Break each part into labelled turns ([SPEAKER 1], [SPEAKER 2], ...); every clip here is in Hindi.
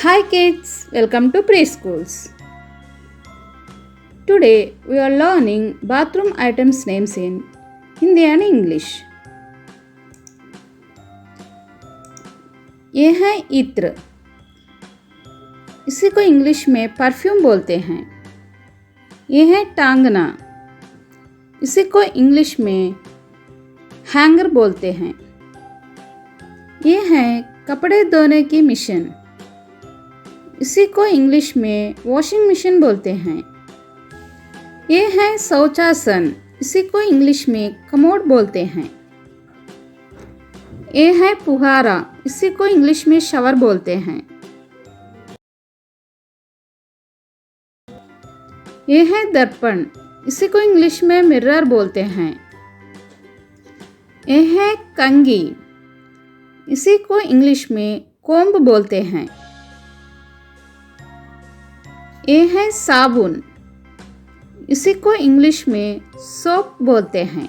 [SPEAKER 1] Hi kids, welcome to Preschools. Today we are learning bathroom items names in Hindi and English. ये है इत्र, इसी को इंग्लिश में परफ्यूम बोलते हैं। ये है टांगना, इसी को इंग्लिश में हैंगर बोलते हैं। ये है कपड़े धोने की मशीन, इसी को इंग्लिश में वॉशिंग मशीन बोलते हैं। ये है शौचासन, इसी को इंग्लिश में कमोड बोलते हैं। ये है फुहारा, इसी को इंग्लिश में शावर बोलते हैं। ये है दर्पण, इसी को इंग्लिश में मिरर बोलते हैं। ये है कंघी, इसी को इंग्लिश में कोम्ब बोलते हैं। ये है साबुन, इसी को इंग्लिश में सोप बोलते हैं।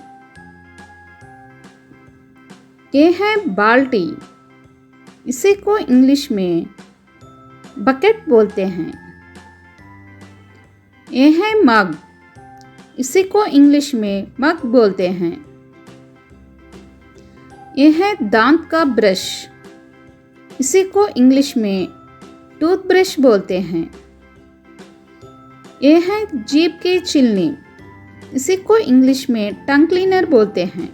[SPEAKER 1] ये है बाल्टी, इसी को इंग्लिश में बकेट बोलते हैं। ये है मग, इसी को इंग्लिश में मग बोलते हैं। ये है दांत का ब्रश, इसी को इंग्लिश में टूथब्रश बोलते हैं। ये है जीभ की चिलनी, इसी को इंग्लिश में टंग क्लीनर बोलते हैं।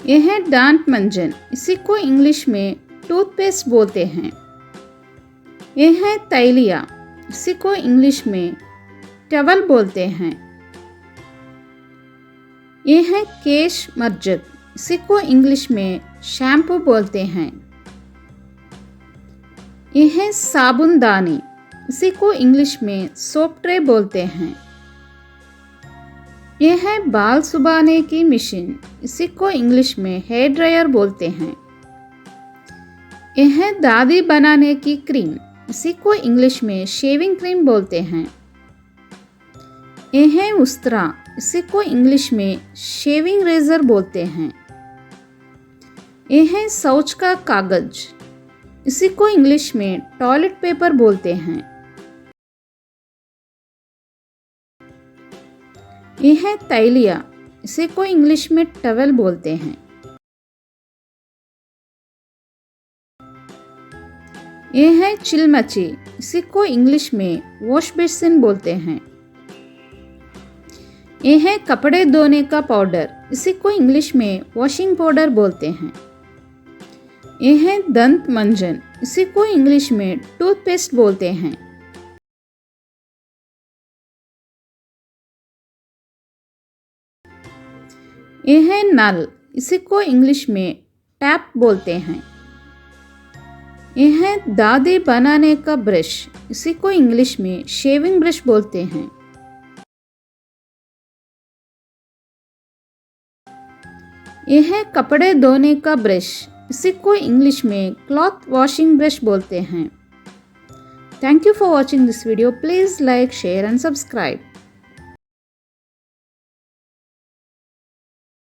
[SPEAKER 1] ये है दांत मंजन, इसी को इंग्लिश में टूथपेस्ट बोलते हैं। ये है तैलिया, इसी को इंग्लिश में टवल बोलते हैं। ये है केश मर्जक, इसी को इंग्लिश में शैम्पू बोलते हैं। ये है साबुनदानी, इसी को इंग्लिश में सोप ट्रे बोलते हैं। ये है बाल सुखाने की मशीन, इसी को इंग्लिश में हेयर ड्रायर बोलते हैं। ये है दादी बनाने की क्रीम, इसी को इंग्लिश में शेविंग क्रीम बोलते हैं। ये है उस्तरा, इसी को इंग्लिश में शेविंग रेजर बोलते हैं। ये है शौच का कागज, इसी को इंग्लिश में टॉयलेट पेपर बोलते हैं। ये है तैलिया, इसे को इंग्लिश में टवल बोलते हैं। ये है चिलमची, इसे को इंग्लिश में वॉश बेसिन बोलते हैं। ये है कपड़े धोने का पाउडर, इसे को इंग्लिश में वॉशिंग पाउडर बोलते हैं। ये है दंत मंजन, इसे को इंग्लिश में टूथपेस्ट बोलते हैं। ये है नल, इसी को इंग्लिश में टैप बोलते हैं। ये है दादी बनाने का ब्रश, इसी को इंग्लिश में शेविंग ब्रश बोलते हैं। ये है कपड़े धोने का ब्रश, इसी को इंग्लिश में क्लॉथ वॉशिंग ब्रश बोलते हैं। Thank you for watching this video. Please like, share and subscribe.